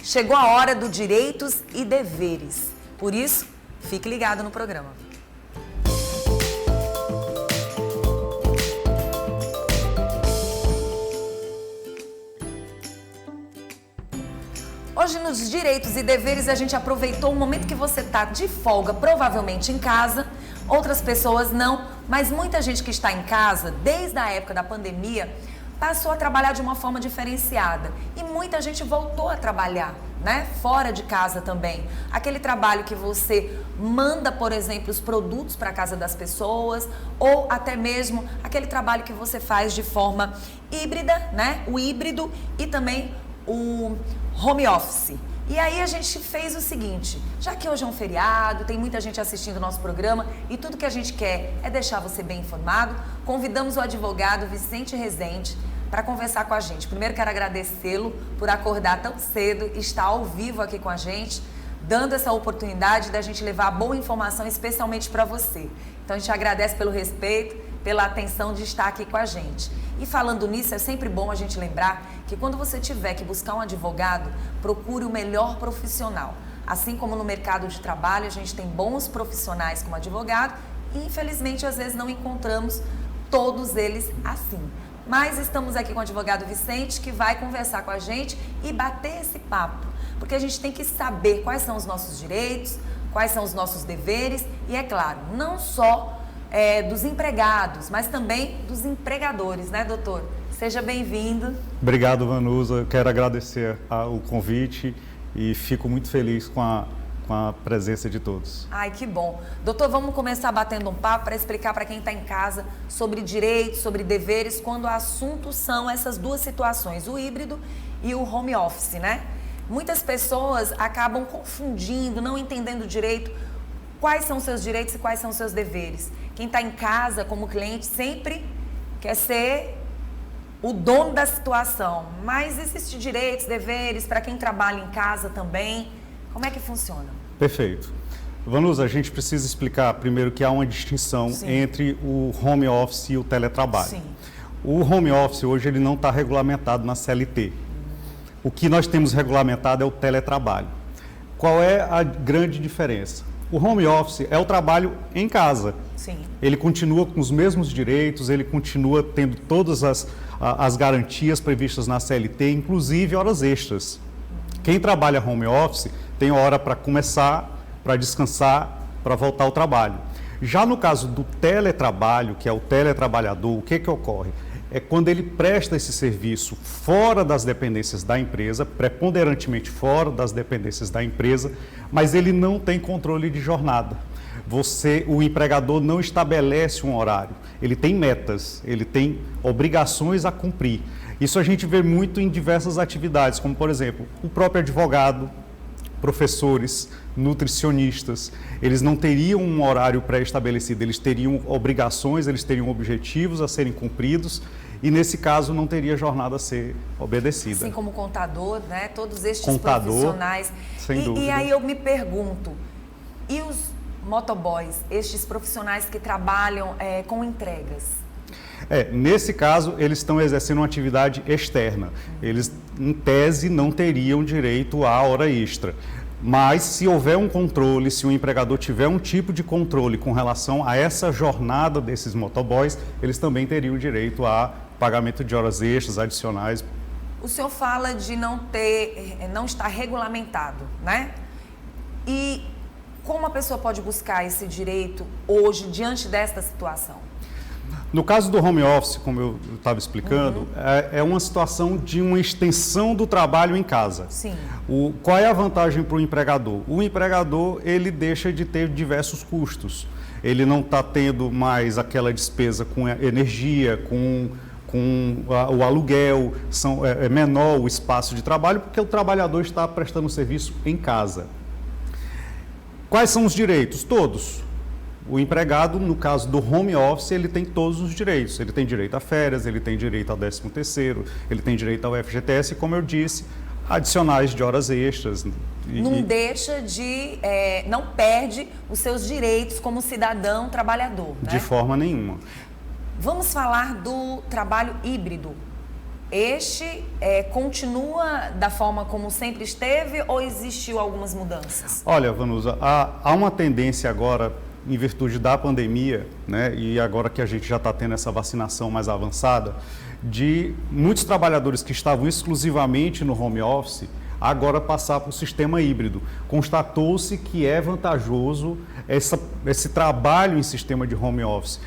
Chegou a hora do direitos e deveres. Por isso, fique ligado no programa. Hoje, nos direitos e deveres, a gente aproveitou o momento que você está de folga, provavelmente em casa. Outras pessoas não, mas muita gente que está em casa, desde a época da pandemia, passou a trabalhar de uma forma diferenciada. E muita gente voltou a trabalhar, né? Fora de casa também. Aquele trabalho que você manda, por exemplo, os produtos para a casa das pessoas, ou até mesmo aquele trabalho que você faz de forma híbrida, né? O híbrido e também o home office. E aí a gente fez o seguinte, já que hoje é um feriado, tem muita gente assistindo o nosso programa e tudo que a gente quer é deixar você bem informado, convidamos o advogado Vicente Rezende para conversar com a gente. Primeiro quero agradecê-lo por acordar tão cedo e estar ao vivo aqui com a gente, dando essa oportunidade da gente levar boa informação especialmente para você. Então a gente agradece pelo respeito, pela atenção de estar aqui com a gente. E falando nisso, é sempre bom a gente lembrar que quando você tiver que buscar um advogado, procure o melhor profissional. Assim como no mercado de trabalho, a gente tem bons profissionais como advogado e infelizmente às vezes não encontramos todos eles assim. Mas estamos aqui com o advogado Vicente, que vai conversar com a gente e bater esse papo. Porque a gente tem que saber quais são os nossos direitos, quais são os nossos deveres e, é claro, não só dos empregados, mas também dos empregadores, né, doutor? Seja bem-vindo. Obrigado, Vanusa. Eu quero agradecer o convite e fico muito feliz com a presença de todos. Ai, que bom. Doutor, vamos começar batendo um papo para explicar para quem está em casa sobre direitos, sobre deveres, quando o assunto são essas duas situações, o híbrido e o home office, né? Muitas pessoas acabam confundindo, não entendendo direito quais são os seus direitos e quais são os seus deveres. Quem está em casa como cliente sempre quer ser o dono da situação, mas existem direitos, deveres para quem trabalha em casa também. Como é que funciona? Perfeito. Vanusa, a gente precisa explicar primeiro que há uma distinção entre o home office e o teletrabalho. Sim. O home office hoje ele não está regulamentado na CLT. O que nós temos regulamentado é o teletrabalho. Qual é a grande diferença? O home office é o trabalho em casa. Sim. Ele continua com os mesmos direitos, ele continua tendo todas as garantias previstas na CLT, inclusive horas extras. Quem trabalha home office tem hora para começar, para descansar, para voltar ao trabalho. Já no caso do teletrabalho, que é o teletrabalhador, o que ocorre? É quando ele presta esse serviço fora das dependências da empresa, preponderantemente fora das dependências da empresa, mas ele não tem controle de jornada. O empregador não estabelece um horário, ele tem metas, ele tem obrigações a cumprir. Isso a gente vê muito em diversas atividades, como por exemplo, o próprio advogado, professores, nutricionistas, eles não teriam um horário pré-estabelecido, eles teriam obrigações, eles teriam objetivos a serem cumpridos e nesse caso não teria jornada a ser obedecida. Assim como contador, né? Todos estes profissionais. Sem dúvida. E aí eu me pergunto, e os motoboys, estes profissionais que trabalham com entregas? Nesse caso, eles estão exercendo uma atividade externa. Eles, em tese, não teriam direito à hora extra. Mas, se houver um controle, se o empregador tiver um tipo de controle com relação a essa jornada desses motoboys, eles também teriam direito a pagamento de horas extras adicionais. O senhor fala de não estar regulamentado, né? E como a pessoa pode buscar esse direito hoje, diante desta situação? No caso do home office, como eu estava explicando, é uma situação de uma extensão do trabalho em casa. Sim. Qual é a vantagem para o empregador? O empregador, ele deixa de ter diversos custos. Ele não está tendo mais aquela despesa com energia, com o aluguel, é menor o espaço de trabalho, porque o trabalhador está prestando serviço em casa. Quais são os direitos? Todos. O empregado, no caso do home office, ele tem todos os direitos. Ele tem direito a férias, ele tem direito ao 13º, ele tem direito ao FGTS, e, como eu disse, adicionais de horas extras. Não perde os seus direitos como cidadão trabalhador, né? De forma nenhuma. Vamos falar do trabalho híbrido. continua da forma como sempre esteve ou existiu algumas mudanças? Olha, Vanusa, há uma tendência agora, em virtude da pandemia, né, e agora que a gente já está tendo essa vacinação mais avançada, de muitos trabalhadores que estavam exclusivamente no home office agora passar para o sistema híbrido. Constatou-se que é vantajoso esse trabalho em sistema de home office.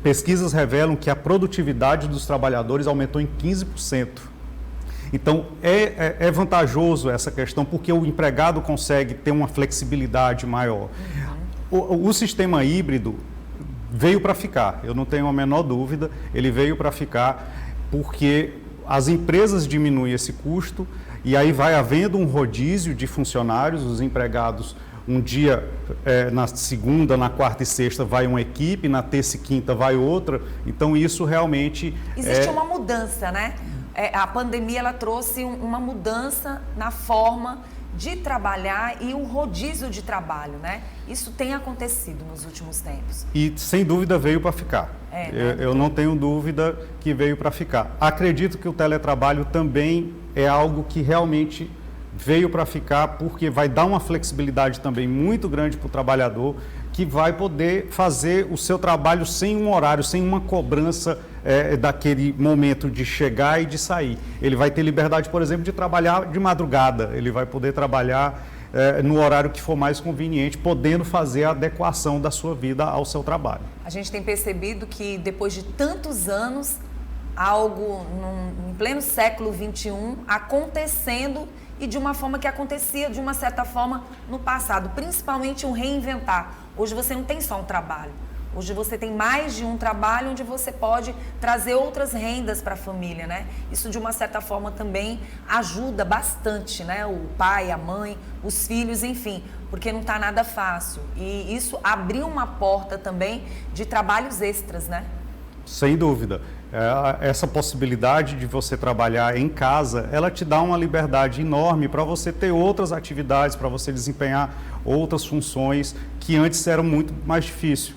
Pesquisas revelam que a produtividade dos trabalhadores aumentou em 15%. Então, é vantajoso essa questão porque o empregado consegue ter uma flexibilidade maior. O sistema híbrido veio para ficar, eu não tenho a menor dúvida, ele veio para ficar porque as empresas diminuem esse custo e aí vai havendo um rodízio de funcionários, os empregados, um dia, na segunda, na quarta e sexta vai uma equipe, na terça e quinta vai outra, então isso realmente... Existe uma mudança, né? A pandemia ela trouxe uma mudança na forma de trabalhar e um rodízio de trabalho, né? Isso tem acontecido nos últimos tempos. E sem dúvida veio para ficar. Né? Eu não tenho dúvida que veio para ficar. Acredito que o teletrabalho também é algo que realmente veio para ficar porque vai dar uma flexibilidade também muito grande para o trabalhador que vai poder fazer o seu trabalho sem um horário, sem uma cobrança daquele momento de chegar e de sair. Ele vai ter liberdade, por exemplo, de trabalhar de madrugada, ele vai poder trabalhar no horário que for mais conveniente, podendo fazer a adequação da sua vida ao seu trabalho. A gente tem percebido que depois de tantos anos, algo em pleno século XXI acontecendo e de uma forma que acontecia de uma certa forma no passado, principalmente um reinventar. Hoje você não tem só um trabalho, hoje você tem mais de um trabalho onde você pode trazer outras rendas para a família, né? Isso de uma certa forma também ajuda bastante, né? O pai, a mãe, os filhos, enfim, porque não está nada fácil. E isso abriu uma porta também de trabalhos extras, né? Sem dúvida. Essa possibilidade de você trabalhar em casa, ela te dá uma liberdade enorme para você ter outras atividades, para você desempenhar outras funções que antes eram muito mais difíceis.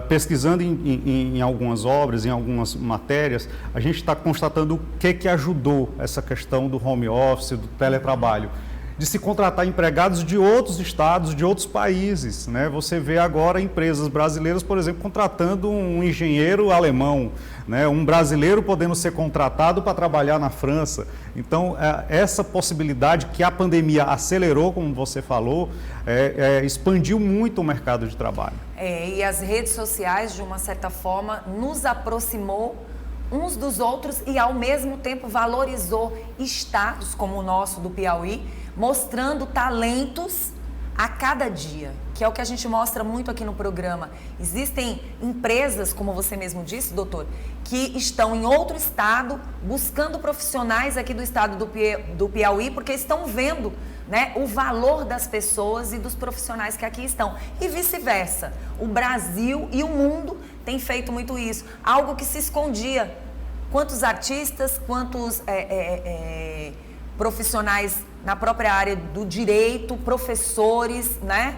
Pesquisando em algumas obras, em algumas matérias, a gente está constatando o que ajudou essa questão do home office, do teletrabalho. De se contratar empregados de outros estados, de outros países, né? Você vê agora empresas brasileiras, por exemplo, contratando um engenheiro alemão, né? Um brasileiro podendo ser contratado para trabalhar na França. Então, essa possibilidade que a pandemia acelerou, como você falou, expandiu muito o mercado de trabalho. E as redes sociais, de uma certa forma, nos aproximou uns dos outros e, ao mesmo tempo, valorizou estados como o nosso do Piauí, mostrando talentos a cada dia, que é o que a gente mostra muito aqui no programa. Existem empresas, como você mesmo disse, doutor, que estão em outro estado buscando profissionais aqui do estado do Piauí, porque estão vendo, né, o valor das pessoas e dos profissionais que aqui estão. E vice-versa. O Brasil e o mundo têm feito muito isso. Algo que se escondia. Quantos artistas, quantos profissionais na própria área do direito, professores, né?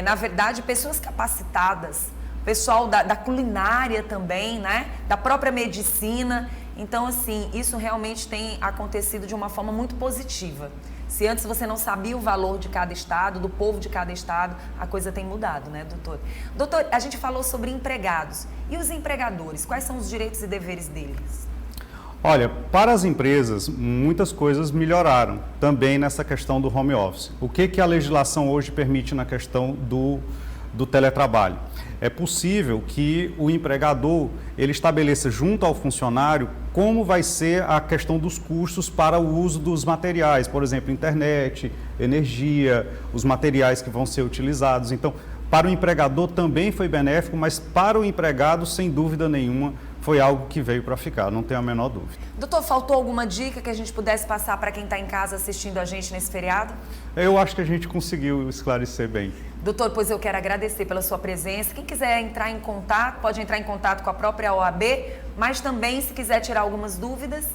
Na verdade, pessoas capacitadas, pessoal da culinária também, né? Da própria medicina. Então, assim, isso realmente tem acontecido de uma forma muito positiva. Se antes você não sabia o valor de cada estado, do povo de cada estado, a coisa tem mudado, né, doutor? Doutor, a gente falou sobre empregados. E os empregadores, quais são os direitos e deveres deles? Olha, para as empresas, muitas coisas melhoraram também nessa questão do home office. O que a legislação hoje permite na questão do teletrabalho? É possível que o empregador ele estabeleça junto ao funcionário como vai ser a questão dos custos para o uso dos materiais, por exemplo, internet, energia, os materiais que vão ser utilizados. Então, para o empregador também foi benéfico, mas para o empregado, sem dúvida nenhuma, foi algo que veio para ficar, não tenho a menor dúvida. Doutor, faltou alguma dica que a gente pudesse passar para quem está em casa assistindo a gente nesse feriado? Eu acho que a gente conseguiu esclarecer bem. Doutor, pois eu quero agradecer pela sua presença. Quem quiser entrar em contato, pode entrar em contato com a própria OAB, mas também, se quiser tirar algumas dúvidas...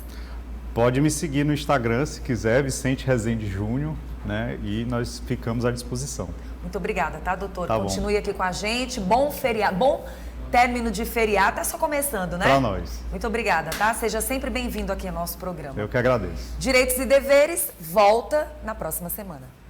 Pode me seguir no Instagram, se quiser, Vicente Rezende Júnior, né? E nós ficamos à disposição. Muito obrigada, tá, doutor? Tá Continue aqui com a gente. Bom feriado. Bom término de feriado, tá só começando, né? Para nós. Muito obrigada, tá? Seja sempre bem-vindo aqui ao nosso programa. Eu que agradeço. Direitos e Deveres volta na próxima semana.